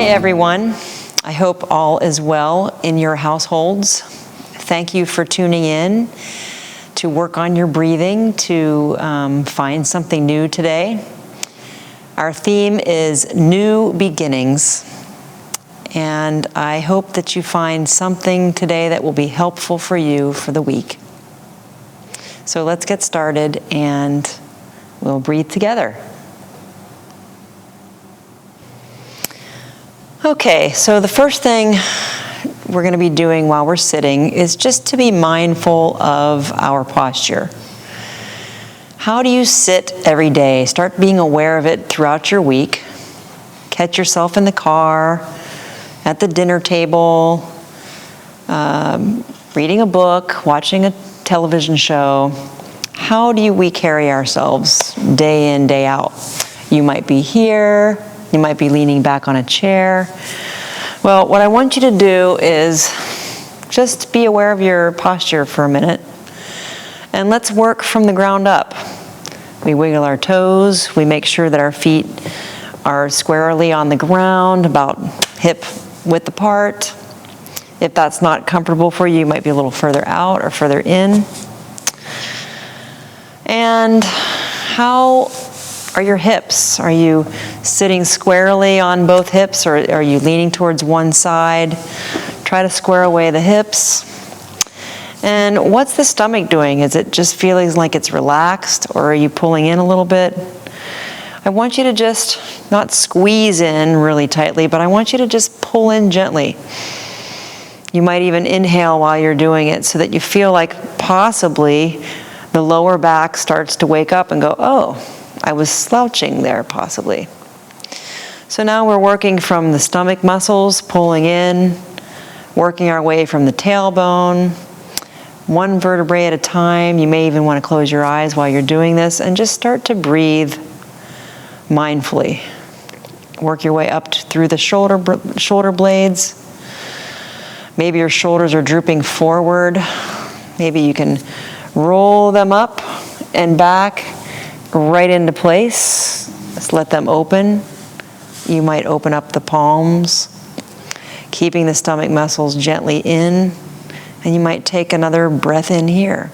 Hi, everyone. I hope all is well in your households. Thank you for tuning in to work on your breathing, to find something new today. Our theme is New Beginnings, and I hope that you find something today that will be helpful for you for the week. So let's get started, and we'll breathe together. Okay, so the first thing we're going to be doing while we're sitting is just to be mindful of our posture. How do you sit every day? Start being aware of it throughout your week. Catch yourself in the car, at the dinner table, reading a book, watching a television show. How do we carry ourselves day in, day out? You might be here. You might be leaning back on a chair. Well, what I want you to do is just be aware of your posture for a minute. And let's work from the ground up. We wiggle our toes. We make sure that our feet are squarely on the ground, about hip width apart. If that's not comfortable for you, you might be a little further out or further in. And how are your hips? Are you sitting squarely on both hips, or are you leaning towards one side? Try to square away the hips. And what's the stomach doing? Is it just feeling like it's relaxed, or are you pulling in a little bit? I want you to just not squeeze in really tightly, but I want you to just pull in gently. You might even inhale while you're doing it so that you feel like possibly the lower back starts to wake up and go, oh, I was slouching there possibly. So now we're working from the stomach muscles, pulling in, working our way from the tailbone, one vertebrae at a time. You may even want to close your eyes while you're doing this and just start to breathe mindfully. Work your way up through the shoulder blades. Maybe your shoulders are drooping forward. Maybe you can roll them up and back right into place. Just let them open. You might open up the palms, keeping the stomach muscles gently in, and you might take another breath in here.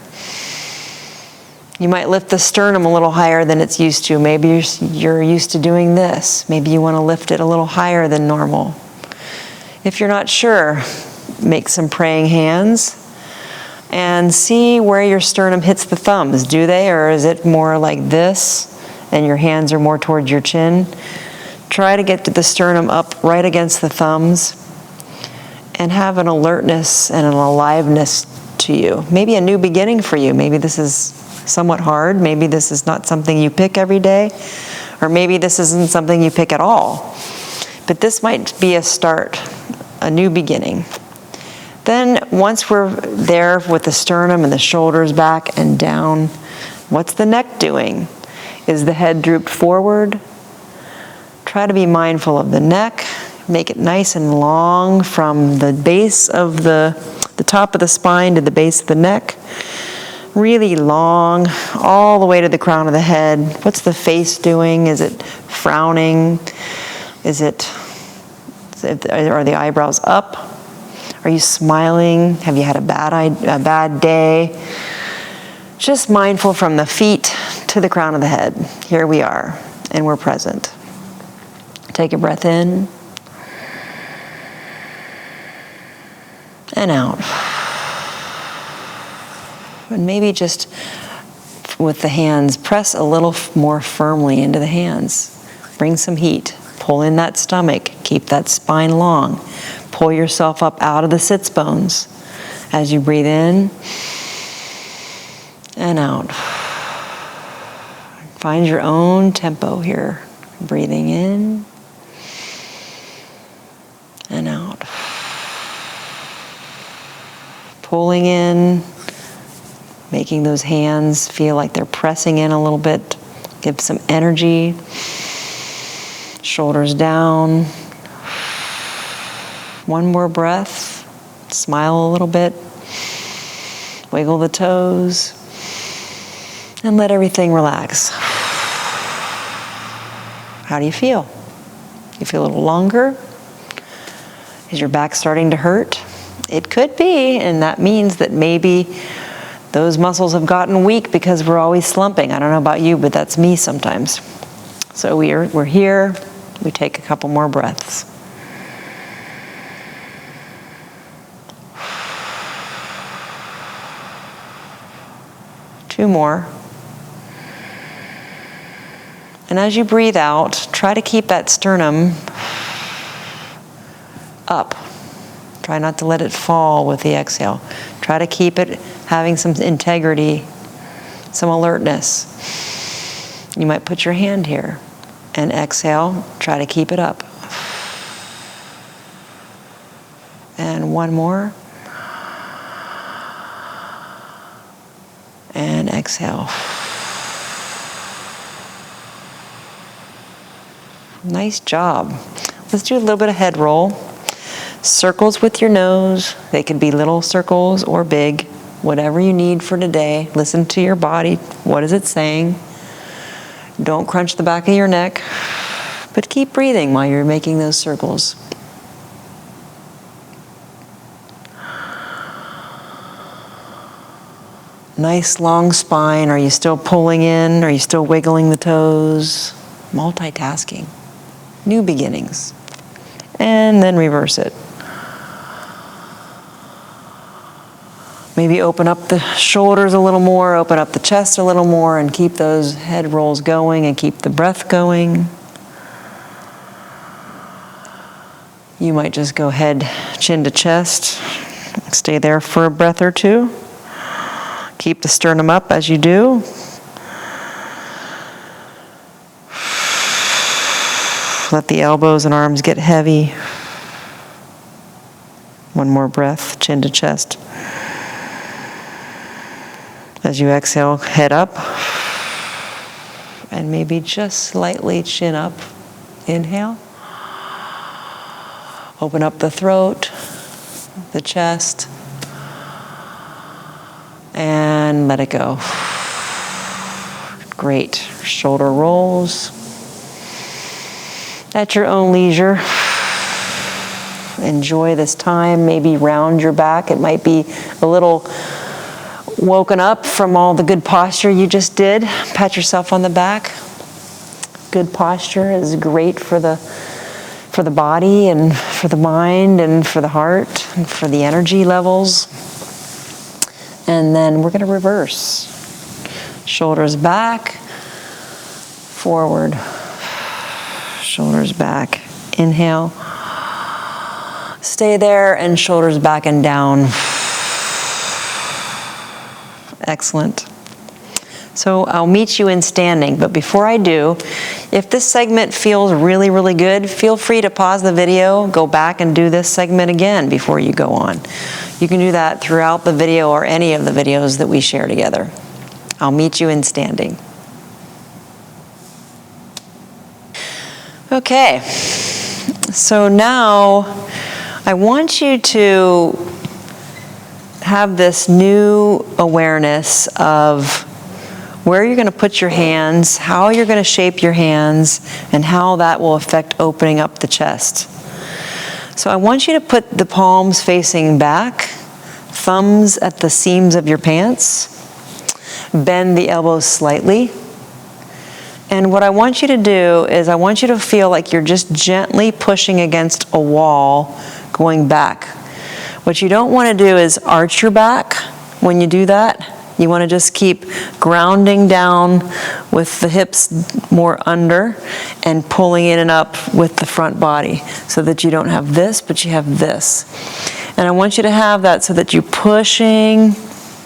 You might lift the sternum a little higher than it's used to. Maybe you're used to doing this. Maybe you want to lift it a little higher than normal. If you're not sure, make some praying hands and see where your sternum hits the thumbs. Do they, or is it more like this and your hands are more towards your chin? Try to get the sternum up right against the thumbs and have an alertness and an aliveness to you. Maybe a new beginning for you. Maybe this is somewhat hard. Maybe this is not something you pick every day, or maybe this isn't something you pick at all. But this might be a start, a new beginning. Then once we're there with the sternum and the shoulders back and down, what's the neck doing? Is the head drooped forward? Try to be mindful of the neck. Make it nice and long from the base of the top of the spine to the base of the neck. Really long, all the way to the crown of the head. What's the face doing? Is it frowning? Are the eyebrows up? Are you smiling? Have you had a bad day? Just mindful from the feet to the crown of the head. Here we are, and we're present. Take a breath in and out. And maybe just with the hands, press a little more firmly into the hands. Bring some heat. Pull in that stomach. Keep that spine long. Pull yourself up out of the sits bones as you breathe in and out. Find your own tempo here. Breathing in and out. Pulling in, making those hands feel like they're pressing in a little bit. Give some energy. Shoulders down. One more breath. Smile a little bit. Wiggle the toes. And let everything relax. How do you feel? You feel a little longer? Is your back starting to hurt? It could be, and that means that maybe those muscles have gotten weak because we're always slumping. I don't know about you, but that's me sometimes. So we're here. We take a couple more breaths. Two more. And as you breathe out, try to keep that sternum up. Try not to let it fall with the exhale. Try to keep it having some integrity, some alertness. You might put your hand here and exhale. Try to keep it up. And one more. And exhale. Nice job. Let's do a little bit of head roll. Circles with your nose. They could be little circles or big, whatever you need for today. Listen to your body. What is it saying? Don't crunch the back of your neck, but keep breathing while you're making those circles. Nice long spine. Are you still pulling in? Are you still wiggling the toes? Multitasking. New beginnings. And then reverse it. Maybe open up the shoulders a little more, open up the chest a little more, and keep those head rolls going and keep the breath going. You might just go head, chin to chest. Stay there for a breath or two. Keep the sternum up as you do. Let the elbows and arms get heavy. One more breath, chin to chest. As you exhale, head up. And maybe just slightly chin up. Inhale. Open up the throat, the chest. And let it go. Great. Shoulder rolls. At your own leisure. Enjoy this time. Maybe round your back. It might be a little woken up from all the good posture you just did. Pat yourself on the back. Good posture is great for the body and for the mind and for the heart and for the energy levels. And then we're going to reverse. Shoulders back, forward. Shoulders back. Inhale. Stay there and shoulders back and down. Excellent. So I'll meet you in standing, but before I do, if this segment feels really, really good, feel free to pause the video, go back and do this segment again before you go on. You can do that throughout the video or any of the videos that we share together. I'll meet you in standing. Okay, so now I want you to have this new awareness of where you're going to put your hands, how you're going to shape your hands, and how that will affect opening up the chest. So I want you to put the palms facing back, thumbs at the seams of your pants, bend the elbows slightly. And what I want you to do is I want you to feel like you're just gently pushing against a wall going back. What you don't want to do is arch your back when you do that. You want to just keep grounding down with the hips more under and pulling in and up with the front body so that you don't have this, but you have this. And I want you to have that so that you're pushing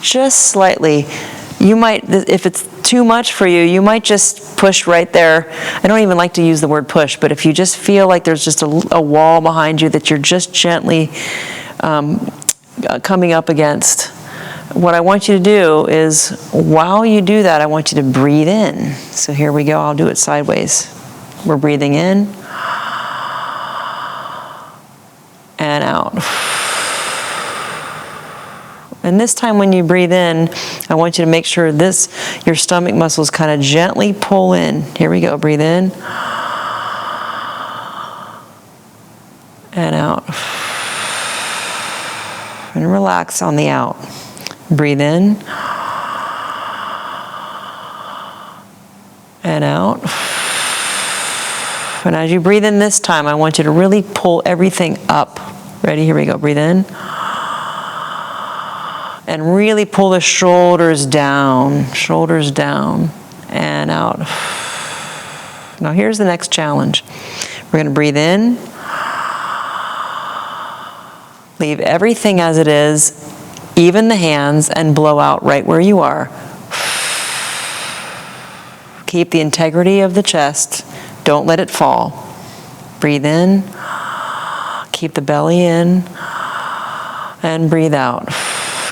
just slightly. You might, if it's too much for you, you might just push right there. I don't even like to use the word push, but if you just feel like there's just a wall behind you that you're just gently coming up against, what I want you to do is, while you do that, I want you to breathe in. So here we go. I'll do it sideways. We're breathing in and out. And this time when you breathe in, I want you to make sure your stomach muscles kind of gently pull in. Here we go. Breathe in and out. And relax on the out. Breathe in. And out. And as you breathe in this time, I want you to really pull everything up. Ready? Here we go. Breathe in. And really pull the shoulders down, and out. Now here's the next challenge. We're going to breathe in, leave everything as it is, even the hands, and blow out right where you are. Keep the integrity of the chest. Don't let it fall. Breathe in, keep the belly in, and breathe out.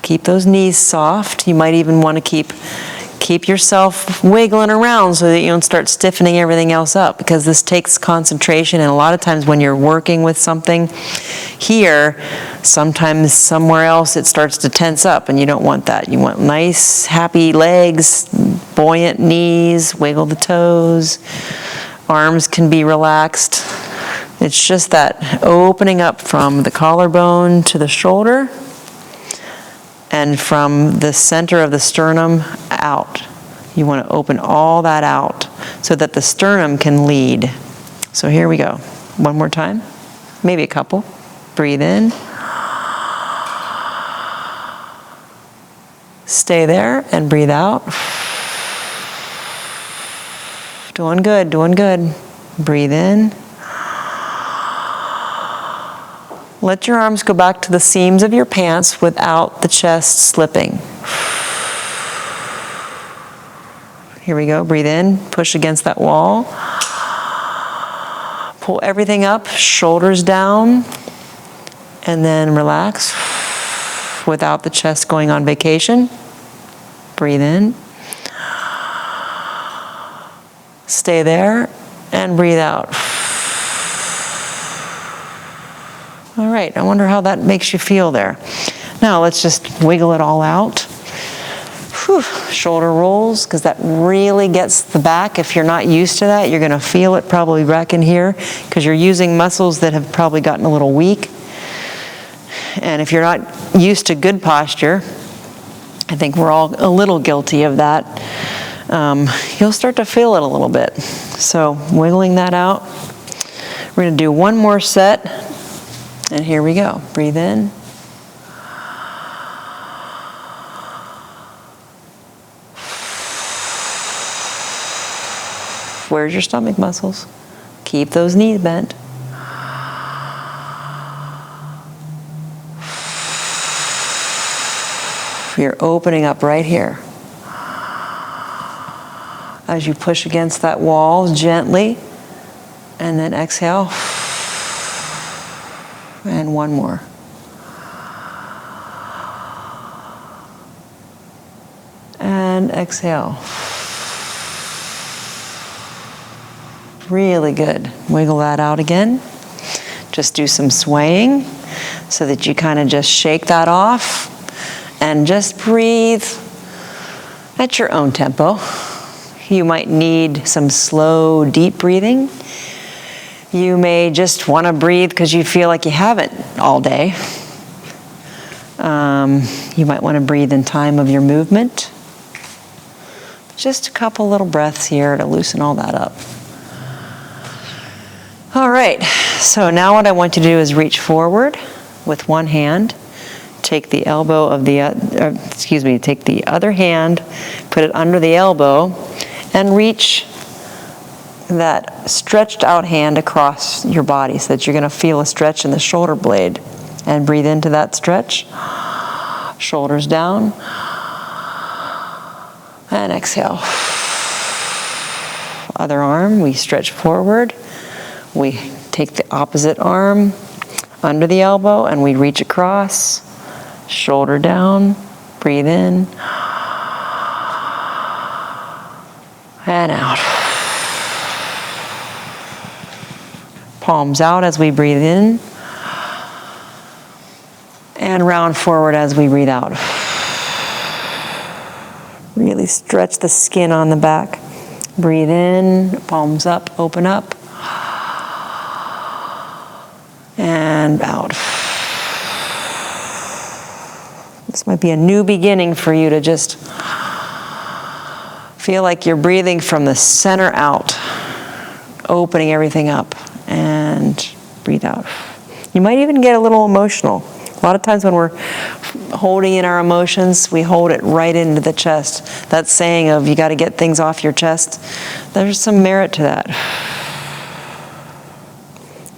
Keep those knees soft. You might even want to keep yourself wiggling around so that you don't start stiffening everything else up, because this takes concentration, and a lot of times when you're working with something here, sometimes somewhere else it starts to tense up, and you don't want that. You want nice, happy legs, buoyant knees, wiggle the toes, arms can be relaxed. It's just that opening up from the collarbone to the shoulder, and from the center of the sternum out. You want to open all that out so that the sternum can lead. So here we go. One more time, maybe a couple. Breathe in. Stay there and breathe out. Doing good, doing good. Breathe in. Let your arms go back to the seams of your pants without the chest slipping. Here we go. Breathe in. Push against that wall. Pull everything up, shoulders down, and then relax without the chest going on vacation. Breathe in. Stay there and breathe out. All right, I wonder how that makes you feel there. Now let's just wiggle it all out. Whew. Shoulder rolls, because that really gets the back. If you're not used to that, you're going to feel it probably back in here, because you're using muscles that have probably gotten a little weak. And if you're not used to good posture, I think we're all a little guilty of that. You'll start to feel it a little bit. So wiggling that out. We're going to do one more set. And here we go. Breathe in. Where's your stomach muscles? Keep those knees bent. You're opening up right here. As you push against that wall gently, and then exhale. And one more. And exhale. Really good. Wiggle that out again. Just do some swaying so that you kind of just shake that off and just breathe at your own tempo. You might need some slow, deep breathing. You may just want to breathe because you feel like you haven't all day. You might want to breathe in time of your movement. Just a couple little breaths here to loosen all that up. All right, so now what I want you to do is reach forward with one hand. Take the elbow of take the other hand, put it under the elbow, and reach that stretched out hand across your body so that you're going to feel a stretch in the shoulder blade. And breathe into that stretch. Shoulders down. And exhale. Other arm, we stretch forward. We take the opposite arm under the elbow and we reach across. Shoulder down. Breathe in. And out. Palms out as we breathe in. And round forward as we breathe out. Really stretch the skin on the back. Breathe in, palms up, open up. And out. This might be a new beginning for you to just feel like you're breathing from the center out, opening everything up, and breathe out. You might even get a little emotional. A lot of times when we're holding in our emotions, we hold it right into the chest. That saying of you got to get things off your chest, there's some merit to that.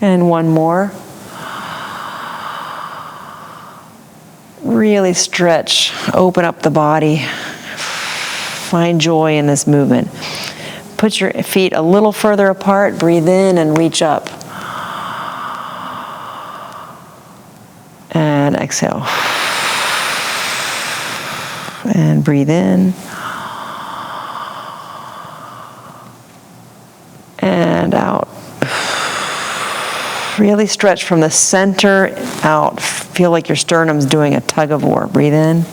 And one more. Really stretch, open up the body. Find joy in this movement. Put your feet a little further apart, breathe in and reach up. And exhale. And breathe in. And out. Really stretch from the center out. Feel like your sternum's doing a tug of war. Breathe in.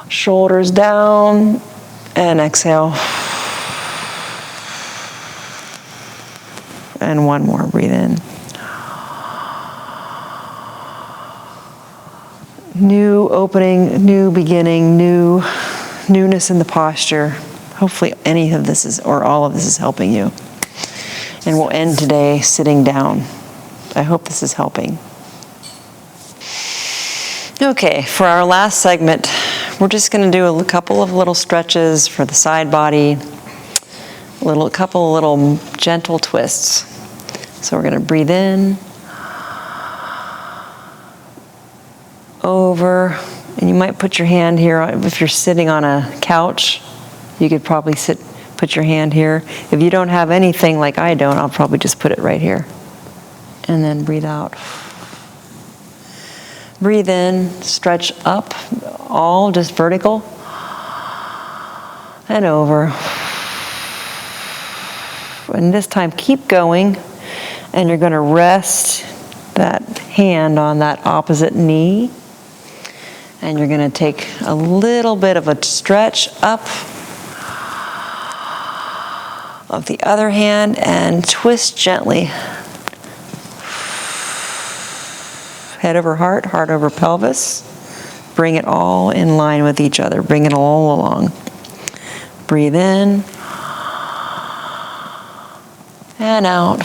Shoulders down. And exhale. And one more. Breathe in. New opening, new beginning, newness in the posture. Hopefully any of this is, or all of this is helping you. And we'll end today sitting down. I hope this is helping. Okay, for our last segment, we're just going to do a couple of little stretches for the side body, a couple of little gentle twists. So we're going to breathe in, over, and you might put your hand here. If you're sitting on a couch, you could probably put your hand here. If you don't have anything like I don't, I'll probably just put it right here. And then breathe out. Breathe in, stretch up, all just vertical, and over. And this time keep going, and you're going to rest that hand on that opposite knee. And you're going to take a little bit of a stretch up of the other hand and twist gently. Head over heart, heart over pelvis. Bring it all in line with each other. Bring it all along. Breathe in. And out.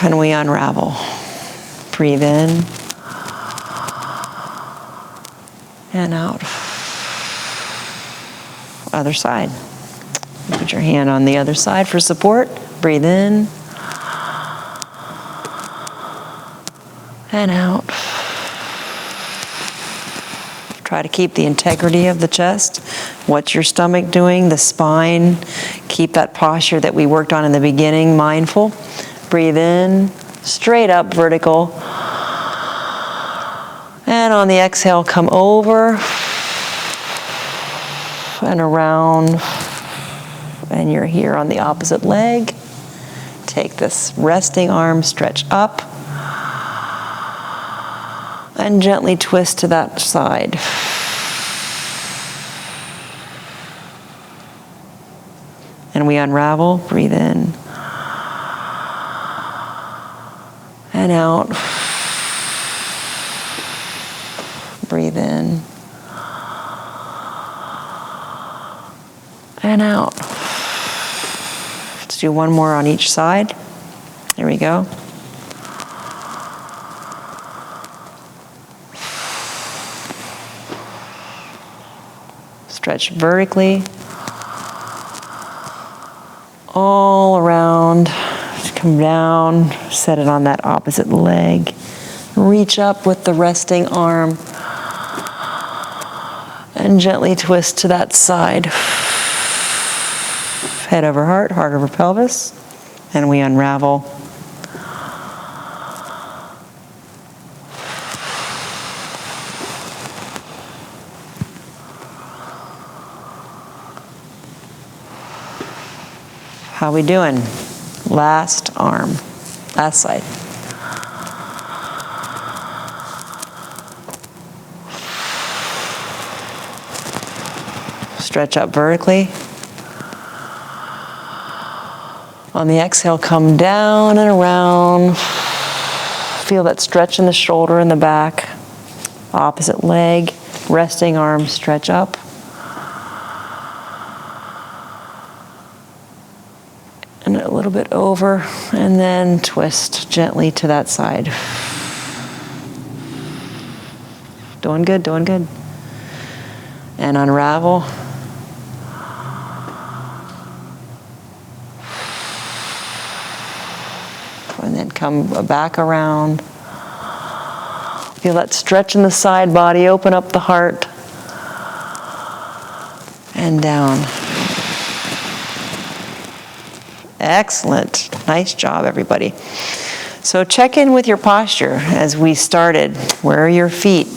And we unravel. Breathe in. And out. Other side. Put your hand on the other side for support. Breathe in. And out. Try to keep the integrity of the chest. What's your stomach doing? The spine. Keep that posture that we worked on in the beginning mindful. Breathe in. Straight up, vertical. And on the exhale, come over and around. And you're here on the opposite leg. Take this resting arm, stretch up. And gently twist to that side. And we unravel, breathe in. And out. Breathe in. And out. Let's do one more on each side. There we go. Stretch vertically. All around. Just come down. Set it on that opposite leg. Reach up with the resting arm. And gently twist to that side. Head over heart, heart over pelvis. And we unravel. How we doing? Last arm, last side. Stretch up vertically. On the exhale, come down and around. Feel that stretch in the shoulder and the back. Opposite leg, resting arms stretch up. And a little bit over, and then twist gently to that side. Doing good, doing good. And unravel. And then come back around. Feel that stretch in the side body, open up the heart. And down. Excellent. Nice job, everybody. So check in with your posture as we started. Where are your feet?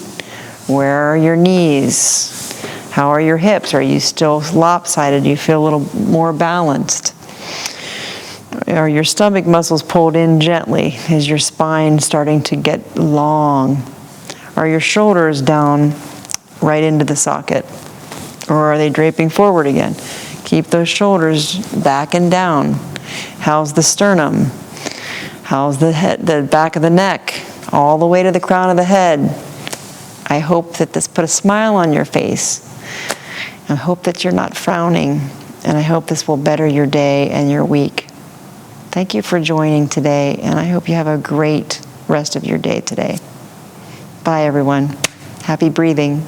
Where are your knees? How are your hips? Are you still lopsided? Do you feel a little more balanced? Are your stomach muscles pulled in gently? Is your spine starting to get long? Are your shoulders down right into the socket? Or are they draping forward again? Keep those shoulders back and down. How's the sternum? How's the head, the back of the neck, all the way to the crown of the head? I hope that this put a smile on your face. I hope that you're not frowning, and I hope this will better your day and your week. Thank you for joining today, and I hope you have a great rest of your day today. Bye, everyone. Happy breathing.